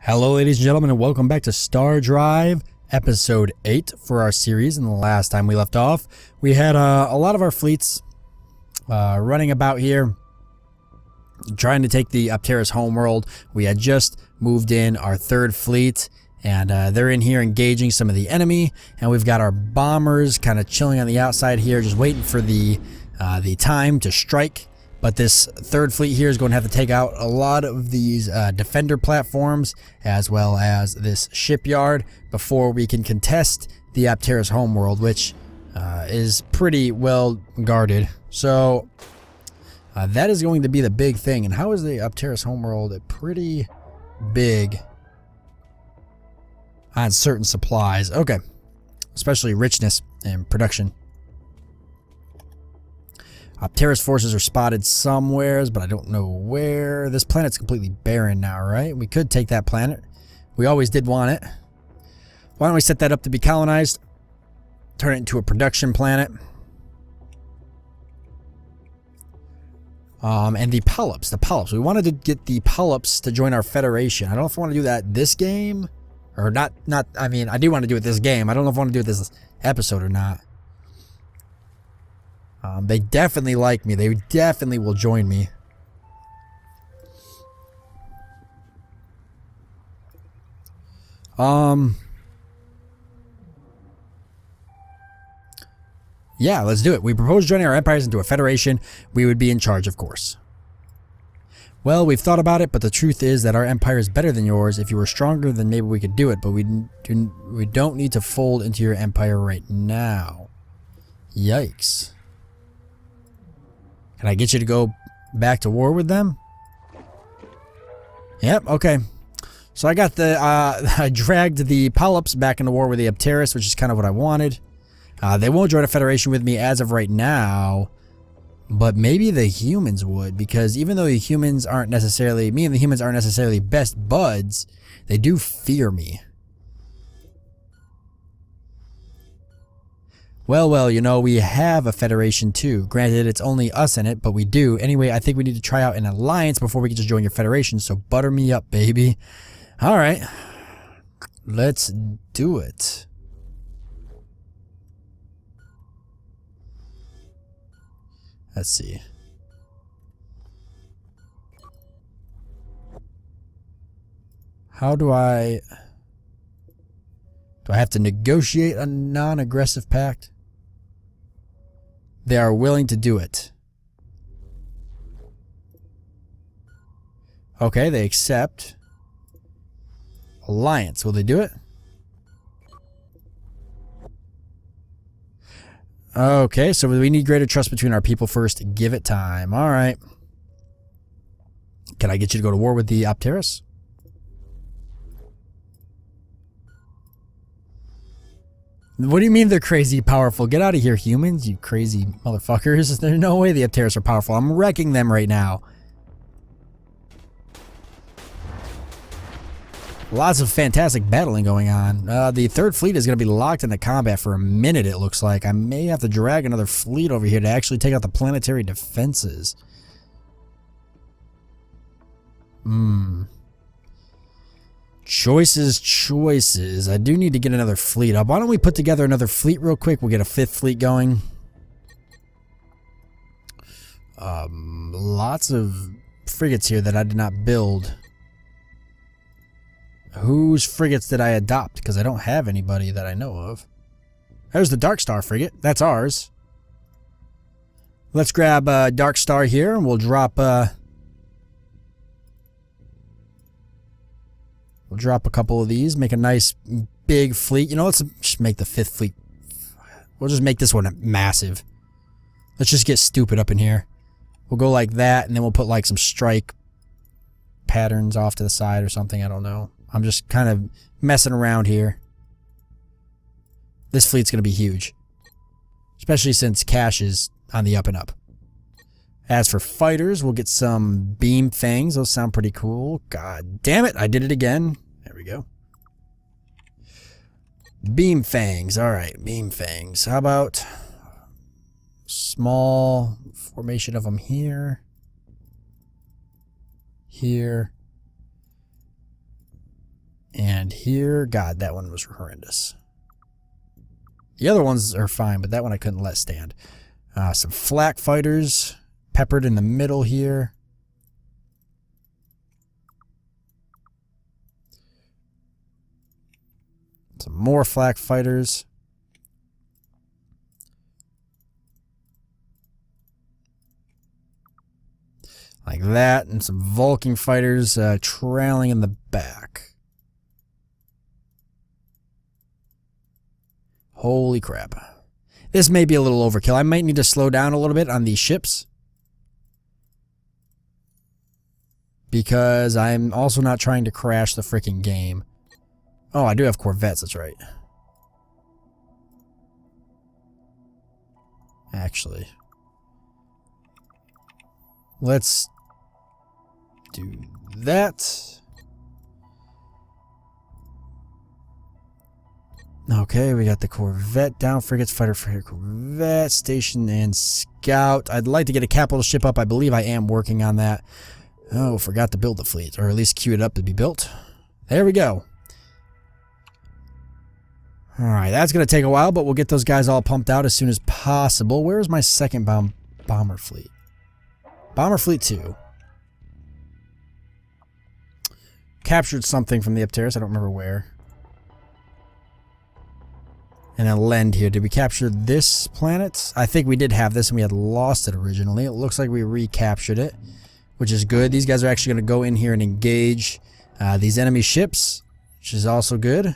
Hello ladies and gentlemen, and welcome back to Stardrive episode 8 for our series. And the last time we left off, we had a lot of our fleets running about here trying to take the Opteris homeworld. We had just moved in our third fleet, and they're in here engaging some of the enemy, and we've got our bombers kind of chilling on the outside here, just waiting for the time to strike. But this third fleet here is going to have to take out a lot of these defender platforms as well as this shipyard before we can contest the Opteris homeworld, which is pretty well guarded. So that is going to be the big thing. And how is the Opteris homeworld pretty big on certain supplies? Okay, especially richness and production. Opteris forces are spotted somewheres, but I don't know where. This planet's completely barren now, right? We could take that planet. We always did want it. Why don't we set that up to be colonized? Turn it into a production planet. And the polyps. We wanted to get the polyps to join our federation. I don't know if I want to do that this game. Or not, I mean, I do want to do it this game. I don't know if I want to do it this episode or not. They definitely like me. They definitely will join me. Yeah, let's do it. We propose joining our empires into a federation. We would be in charge, of course. Well, we've thought about it, but the truth is that our empire is better than yours. If you were stronger, then maybe we could do it, but we don't need to fold into your empire right now. Yikes. Can I get you to go back to war with them? Yep, okay. So I got the, I dragged the polyps back into war with the Opteris, which is kind of what I wanted. They won't join a federation with me as of right now, but maybe the humans would, because even though the humans aren't necessarily, me and the humans aren't necessarily best buds, they do fear me. Well, you know, we have a federation too. Granted, it's only us in it, but we do. Anyway, I think we need to try out an alliance before we can just join your federation, so butter me up, baby. Alright. Let's do it. Let's see. How do I have to negotiate a non-aggressive pact? They are willing to do it. Okay, they accept. Alliance, will they do it? Okay, so we need greater trust between our people first. Give it time. Alright. Can I get you to go to war with the Opteris? What do you mean they're crazy powerful? Get out of here, humans, you crazy motherfuckers. There's no way the Opteris are powerful. I'm wrecking them right now. Lots of fantastic battling going on. The third fleet is going to be locked into combat for a minute, it looks like. I may have to drag another fleet over here to actually take out the planetary defenses. Choices. I do need to get another fleet up. Why don't we put together another fleet real quick? We'll get a fifth fleet going. Lots of frigates here that I did not build. Whose frigates did I adopt? Because I don't have anybody that I know of. There's the Dark Star frigate. That's ours. Let's grab Dark Star here, and we'll drop a couple of these, make a nice big fleet. You know, let's just make the fifth fleet. We'll just make this one massive. Let's just get stupid up in here. We'll go like that, and then we'll put like some strike patterns off to the side or something. I don't know. I'm just kind of messing around here. This fleet's going to be huge, especially since cash is on the up and up. As for fighters, we'll get some beam fangs. Those sound pretty cool. God damn it, I did it again. There we go. Beam fangs. Alright, beam fangs. How about small formation of them here. Here. And here, God, that one was horrendous. The other ones are fine, but that one I couldn't let stand. Some flak fighters peppered in the middle here. Some more flak fighters. Like that, and some Vulcan fighters trailing in the back. Holy crap. This may be a little overkill. I might need to slow down a little bit on these ships. Because I'm also not trying to crash the freaking game. Oh, I do have Corvettes, that's right. Actually. Let's do that. Okay, we got the Corvette down. Frigates, fighter, Corvette, station, and scout. I'd like to get a capital ship up. I believe I am working on that. Oh, forgot to build the fleet, or at least queue it up to be built. There we go. Alright, that's going to take a while, but we'll get those guys all pumped out as soon as possible. Where is my second bomber fleet? Bomber Fleet 2. Captured something from the Opteris. I don't remember where. And then Lend here. Did we capture this planet? I think we did have this and we had lost it originally. It looks like we recaptured it, which is good. These guys are actually going to go in here and engage these enemy ships, which is also good.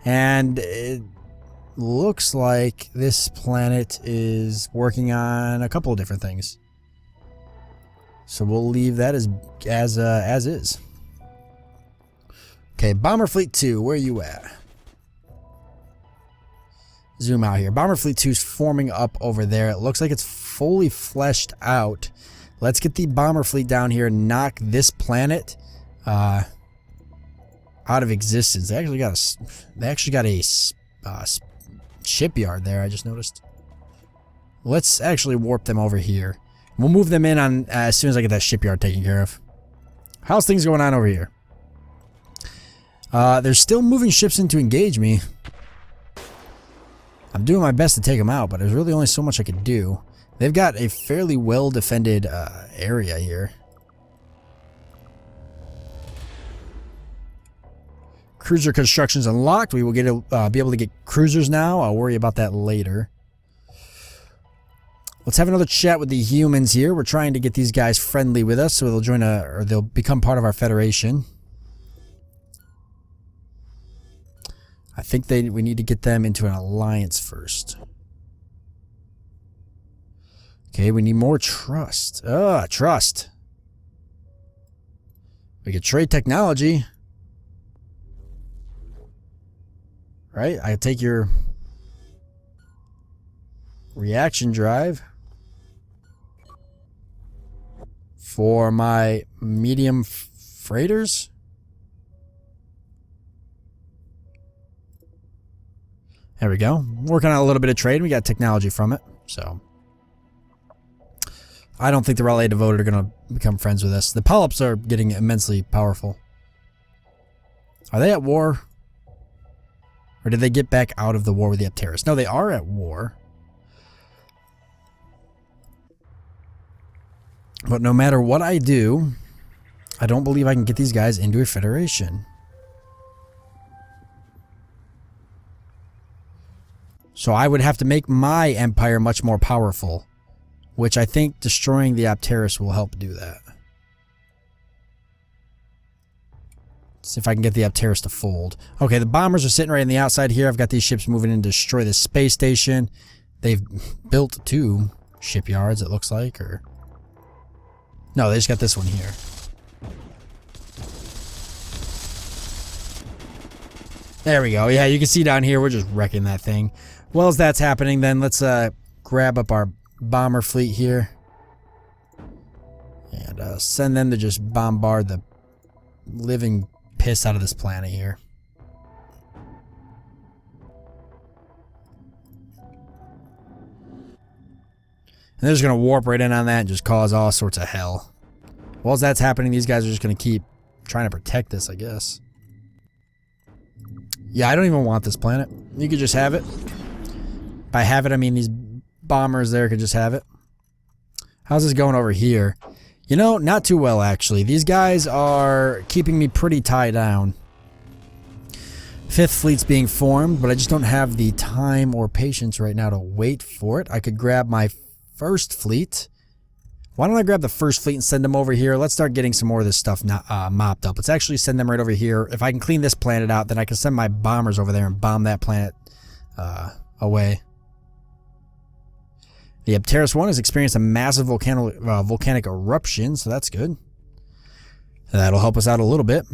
And it looks like this planet is working on a couple of different things. So we'll leave that as is. Okay, Bomber Fleet 2, where are you at? Zoom out here. Bomber Fleet 2 is forming up over there. It looks like it's fully fleshed out. Let's get the Bomber Fleet down here and knock this planet out of existence. They actually got a shipyard there, I just noticed. Let's actually warp them over here. We'll move them in on as soon as I get that shipyard taken care of. How's things going on over here? They're still moving ships in to engage me. I'm doing my best to take them out, but there's really only so much I could do. They've got a fairly well-defended area here. Cruiser construction's unlocked. We will get be able to get cruisers now. I'll worry about that later. Let's have another chat with the humans here. We're trying to get these guys friendly with us, so they'll join or they'll become part of our federation. I think we need to get them into an alliance first. Okay, we need more trust. Trust. We could trade technology. Right? I take your reaction drive for my medium freighters. There we go. Working on a little bit of trade. We got technology from it. So I don't think the Raleigh Devoted are going to become friends with us. The polyps are getting immensely powerful. Are they at war? Or did they get back out of the war with the Opteris? No, they are at war. But no matter what I do, I don't believe I can get these guys into a federation. So I would have to make my empire much more powerful, which I think destroying the Opteris will help do that. See if I can get the Opteris to fold. Okay, the bombers are sitting right on the outside here. I've got these ships moving in to destroy the space station. They've built 2 shipyards, it looks like, or... No, they just got this one here. There we go. Yeah, you can see down here, we're just wrecking that thing. Well, as that's happening, then let's grab up our bomber fleet here. And send them to just bombard the living piss out of this planet here. And they're just going to warp right in on that and just cause all sorts of hell. While that's happening, these guys are just going to keep trying to protect this, I guess. Yeah, I don't even want this planet. You could just have it. By have it, I mean these bombers there could just have it. How's this going over here? You know, not too well, actually. These guys are keeping me pretty tied down. 5th Fleet's being formed, but I just don't have the time or patience right now to wait for it. I could grab my 1st Fleet. Why don't I grab the 1st Fleet and send them over here? Let's start getting some more of this stuff mopped up. Let's actually send them right over here. If I can clean this planet out, then I can send my bombers over there and bomb that planet away. The Opteris 1 has experienced a massive volcanic eruption, so that's good. That'll help us out a little bit.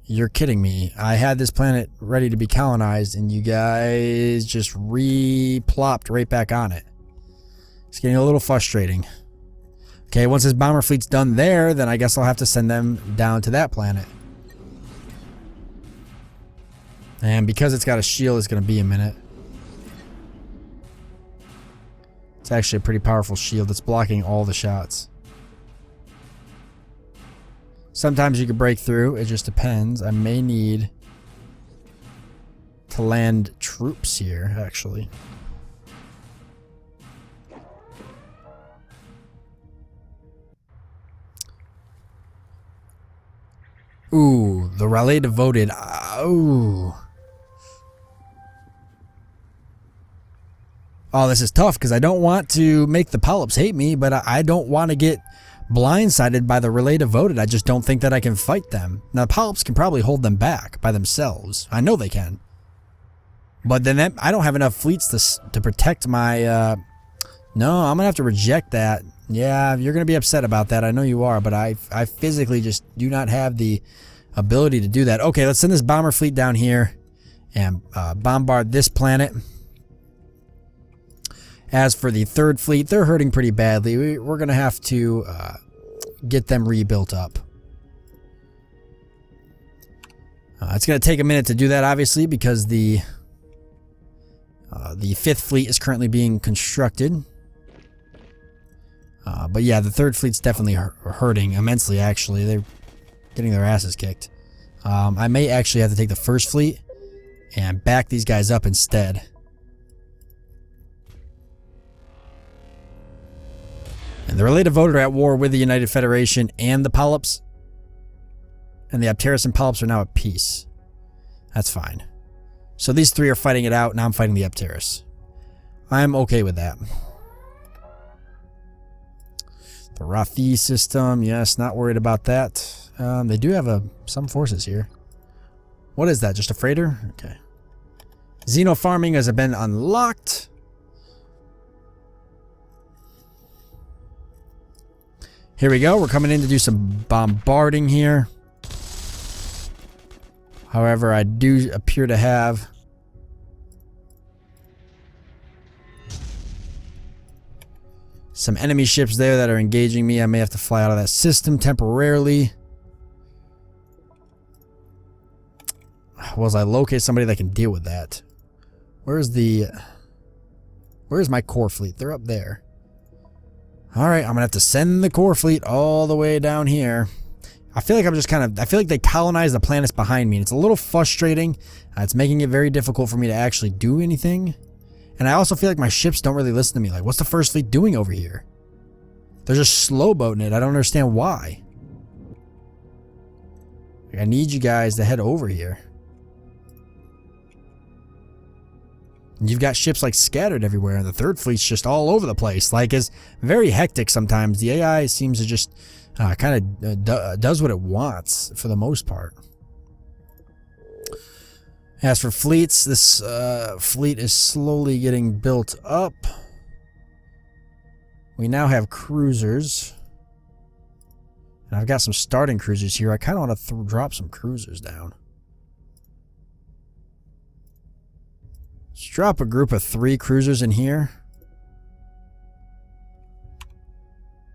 You're kidding me. I had this planet ready to be colonized, and you guys just re-plopped right back on it. It's getting a little frustrating. Okay, once this bomber fleet's done there, then I guess I'll have to send them down to that planet. And because it's got a shield, it's going to be a minute. It's actually a pretty powerful shield that's blocking all the shots. Sometimes you can break through, it just depends. I may need to land troops here, actually. Ooh, the Relais Devoted. Ooh. Oh, this is tough because I don't want to make the polyps hate me, but I don't want to get blindsided by the Relais Devoted. I just don't think that I can fight them. Now, the polyps can probably hold them back by themselves. I know they can. But then I don't have enough fleets to protect my... No, I'm going to have to reject that. Yeah, you're going to be upset about that. I know you are, but I physically just do not have the ability to do that. Okay, let's send this bomber fleet down here and bombard this planet. As for the 3rd Fleet, they're hurting pretty badly. We're going to have to get them rebuilt up. It's going to take a minute to do that, obviously, because the 5th Fleet is currently being constructed. But yeah, the 3rd Fleet's definitely hurting immensely, actually. They're getting their asses kicked. I may actually have to take the 1st Fleet and back these guys up instead. And the Relais Devoted are at war with the United Federation and the Polyps. And the Opteris and Polyps are now at peace. That's fine. So these 3 are fighting it out, now I'm fighting the Opteris. I'm okay with that. The Rathi system, yes, not worried about that. They do have some forces here. What is that, just a freighter? Okay. Xeno farming has been unlocked. Here we go. We're coming in to do some bombarding here. However, I do appear to have some enemy ships there that are engaging me. I may have to fly out of that system temporarily. Well, as I locate somebody that can deal with that. Where's my core fleet? They're up there. Alright, I'm gonna have to send the core fleet all the way down here. I feel like I feel like they colonize the planets behind me, and it's a little frustrating. It's making it very difficult for me to actually do anything. And I also feel like my ships don't really listen to me. Like, what's the 1st Fleet doing over here? They're just slow-boating it. I don't understand why. I need you guys to head over here. And you've got ships like scattered everywhere, and the 3rd Fleet's just all over the place. Like, it's very hectic sometimes. The AI seems to just kind of does what it wants for the most part. As for fleets, this fleet is slowly getting built up. We now have cruisers. And I've got some starting cruisers here. I kind of want to drop some cruisers down. Let's drop a group of 3 cruisers in here.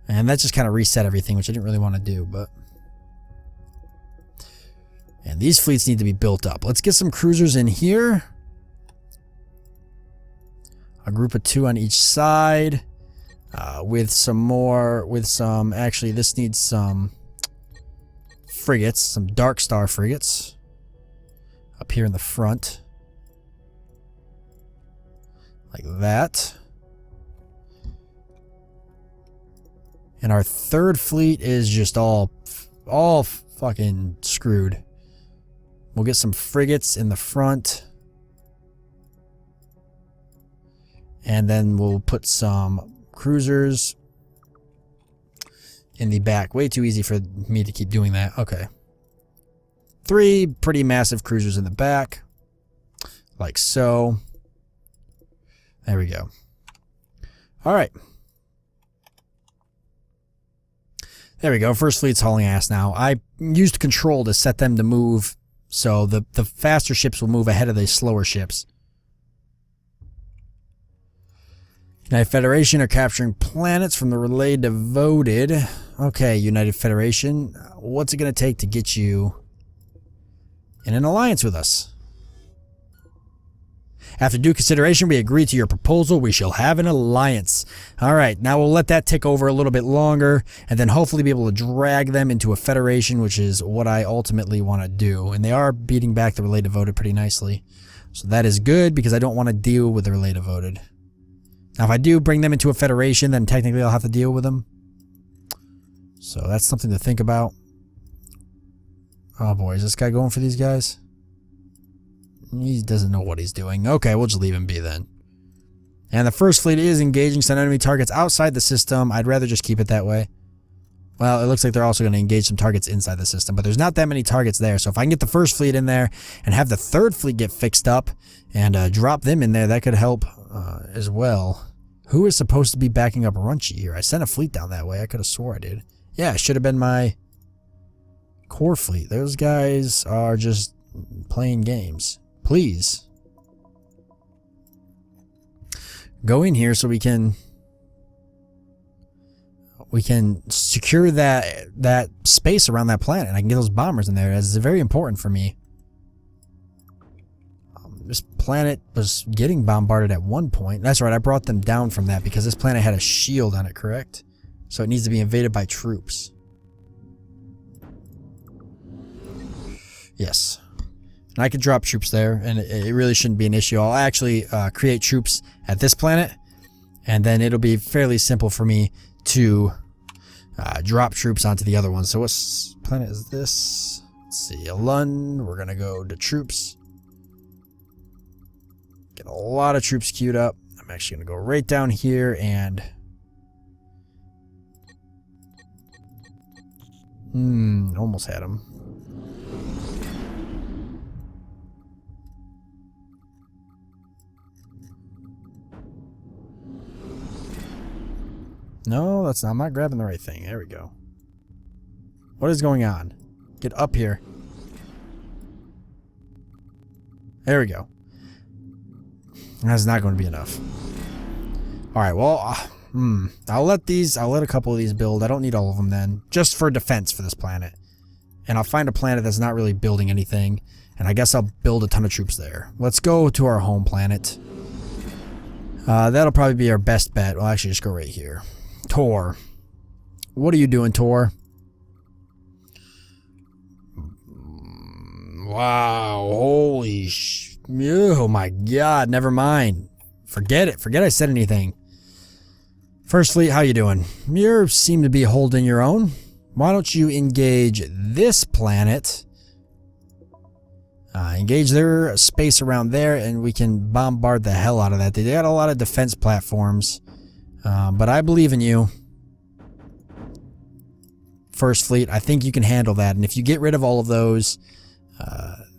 And that just kind of reset everything, which I didn't really want to do, but... And these fleets need to be built up. Let's get some cruisers in here. A group of 2 on each side. Actually, this needs some frigates, some Dark Star frigates. up here in the front. Like that. And our third fleet is just all fucking screwed. We'll get some frigates in the front. And then we'll put some cruisers in the back. Way too easy for me to keep doing that. Okay. 3 pretty massive cruisers in the back. Like so. There we go. Alright. There we go. First fleet's hauling ass now. I used control to set them to move, so the faster ships will move ahead of the slower ships. United Federation are capturing planets from the relay devoted. Okay, United Federation. What's it going to take to get you in an alliance with us? After due consideration, we agree to your proposal. We shall have an alliance. All right, now we'll let that tick over a little bit longer, and then hopefully be able to drag them into a federation, which is what I ultimately want to do. And they are beating back the relay devoted pretty nicely. So that is good, because I don't want to deal with the relay devoted. Now, if I do bring them into a federation, then technically I'll have to deal with them. So that's something to think about. Oh boy, is this guy going for these guys? He doesn't know what he's doing. Okay, we'll just leave him be then. And the first fleet is engaging some enemy targets outside the system. I'd rather just keep it that way. Well, it looks like they're also going to engage some targets inside the system, but there's not that many targets there. So if I can get the first fleet in there and have the third fleet get fixed up and drop them in there, that could help as well. Who is supposed to be backing up Runchy here? I sent a fleet down that way. I could have swore I did. Yeah, it should have been my core fleet. Those guys are just playing games. Please. Go in here so we can secure that space around that planet. I can get those bombers in there. It's very important for me. This planet was getting bombarded at one point. That's right, I brought them down from that because this planet had a shield on it, correct? So it needs to be invaded by troops. Yes. And I could drop troops there, and it really shouldn't be an issue. I'll actually create troops at this planet, and then it'll be fairly simple for me to drop troops onto the other one. So what planet is this? Let's see, Lund. We're going to go to troops. Get a lot of troops queued up. I'm actually going to go right down here and... almost had him. No, that's not. I'm not grabbing the right thing. There we go. What is going on? Get up here. There we go. That's not going to be enough. Alright, well, I'll let a couple of these build. I don't need all of them then. Just for defense for this planet. And I'll find a planet that's not really building anything. And I guess I'll build a ton of troops there. Let's go to our home planet. That'll probably be our best bet. We'll actually just go right here. Tor. What are you doing, Tor? Wow. Holy oh my god. Never mind. Forget it. Forget I said anything. First Fleet, how you doing? You seem to be holding your own. Why don't you engage this planet? Engage their space around there, and we can bombard the hell out of that. They got a lot of defense platforms. But I believe in you. First Fleet, I think you can handle that. And if you get rid of all of those,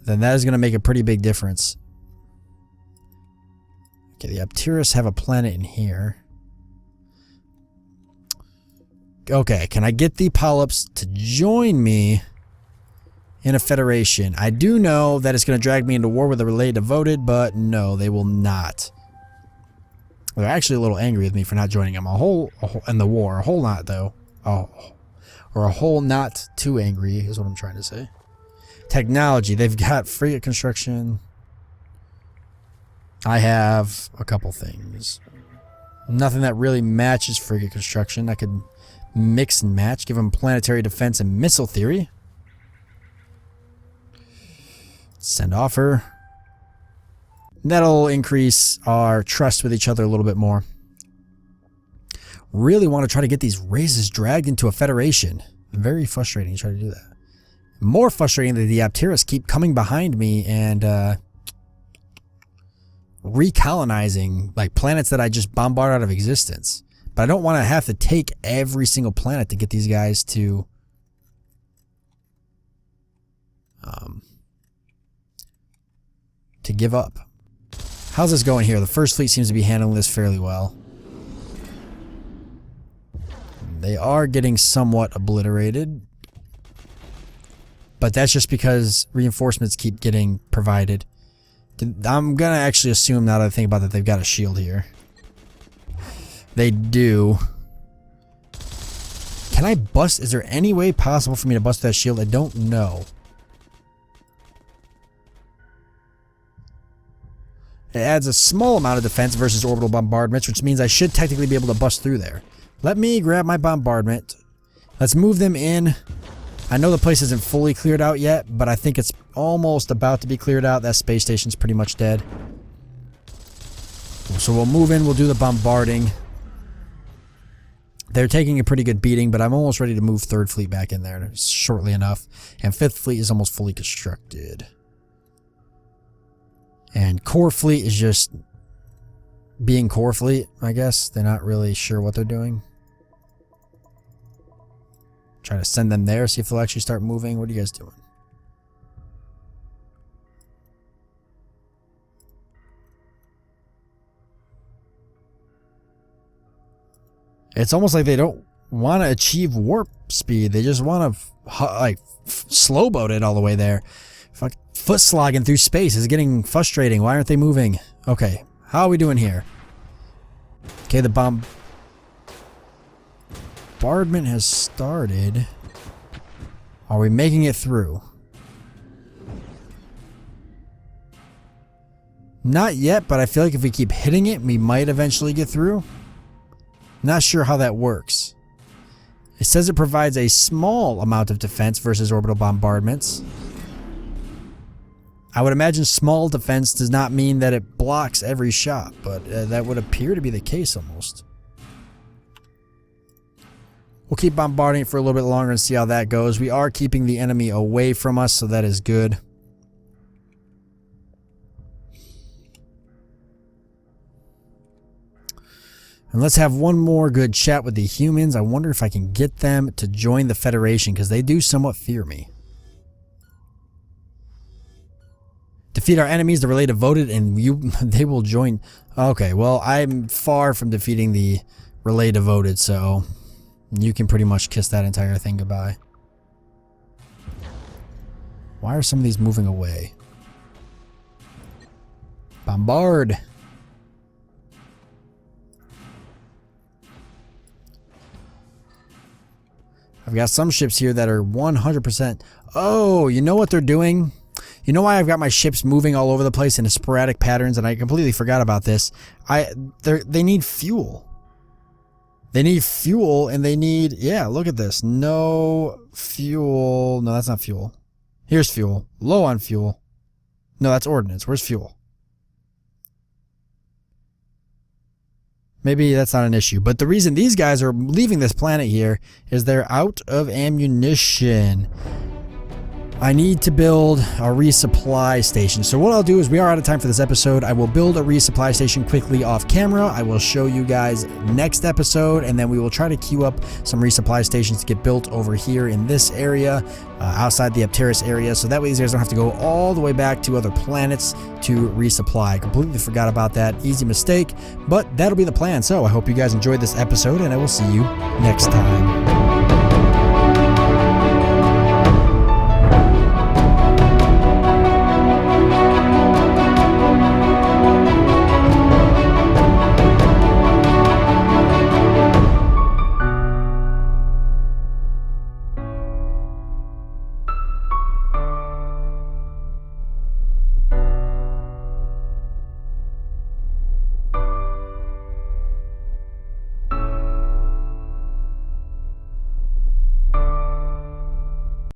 then that is going to make a pretty big difference. Okay, the Opteris have a planet in here. Okay, can I get the polyps to join me in a federation? I do know that it's going to drag me into war with the relay devoted, but no, they will not. They're actually a little angry with me for not joining them. A whole in the war. A whole not, though. Oh, or a whole not too angry is what I'm trying to say. Technology. They've got frigate construction. I have a couple things. Nothing that really matches frigate construction. I could mix and match. Give them planetary defense and missile theory. Send offer. That'll increase our trust with each other a little bit more. Really want to try to get these races dragged into a federation. Very frustrating to try to do that. More frustrating that the Opteris keep coming behind me and recolonizing like planets that I just bombard out of existence. But I don't want to have to take every single planet to get these guys to give up. How's this going here? The first fleet seems to be handling this fairly well. They are getting somewhat obliterated. But that's just because reinforcements keep getting provided. I'm going to actually assume, now that I think about that, they've got a shield here. They do. Can I bust? Is there any way possible for me to bust that shield? I don't know. It adds a small amount of defense versus orbital bombardments, which means I should technically be able to bust through there. Let me grab my bombardment. Let's move them in. I know the place isn't fully cleared out yet, but I think it's almost about to be cleared out. That space station's pretty much dead. So we'll move in, we'll do the bombarding. They're taking a pretty good beating, but I'm almost ready to move 3rd Fleet back in there shortly enough. And 5th Fleet is almost fully constructed. And Core Fleet is just being Core Fleet, I guess. They're not really sure what they're doing. Try to send them there, see if they'll actually start moving. What are you guys doing? It's almost like they don't want to achieve warp speed. They just want to like slow boat it all the way there. Foot slogging through space is getting frustrating. Why aren't they moving? Okay, how are we doing here? Okay, the bombardment has started. Are we making it through? Not yet, but I feel like if we keep hitting it, we might eventually get through. Not sure how that works. It says it provides a small amount of defense versus orbital bombardments. I would imagine small defense does not mean that it blocks every shot, but that would appear to be the case almost. We'll keep bombarding it for a little bit longer and see how that goes. We are keeping the enemy away from us, so that is good. And let's have one more good chat with the humans. I wonder if I can get them to join the Federation, because they do somewhat fear me. Defeat our enemies, the relay devoted, and they will join. Okay, well, I'm far from defeating the relay devoted, so you can pretty much kiss that entire thing goodbye. Why are some of these moving away? Bombard! I've got some ships here that are 100%. Oh, you know what they're doing? You know why I've got my ships moving all over the place in sporadic patterns, and I completely forgot about this. They need fuel. They need fuel, and they need... Yeah, look at this. No fuel. No, that's not fuel. Here's fuel. Low on fuel. No, that's ordnance. Where's fuel? Maybe that's not an issue. But the reason these guys are leaving this planet here is they're out of ammunition. I need to build a resupply station. So what I'll do is, we are out of time for this episode. I will build a resupply station quickly off camera. I will show you guys next episode, and then we will try to queue up some resupply stations to get built over here in this area, outside the Opteris area, so that way these guys don't have to go all the way back to other planets to resupply. I completely forgot about that. Easy mistake, but that'll be the plan. So I hope you guys enjoyed this episode, and I will see you next time.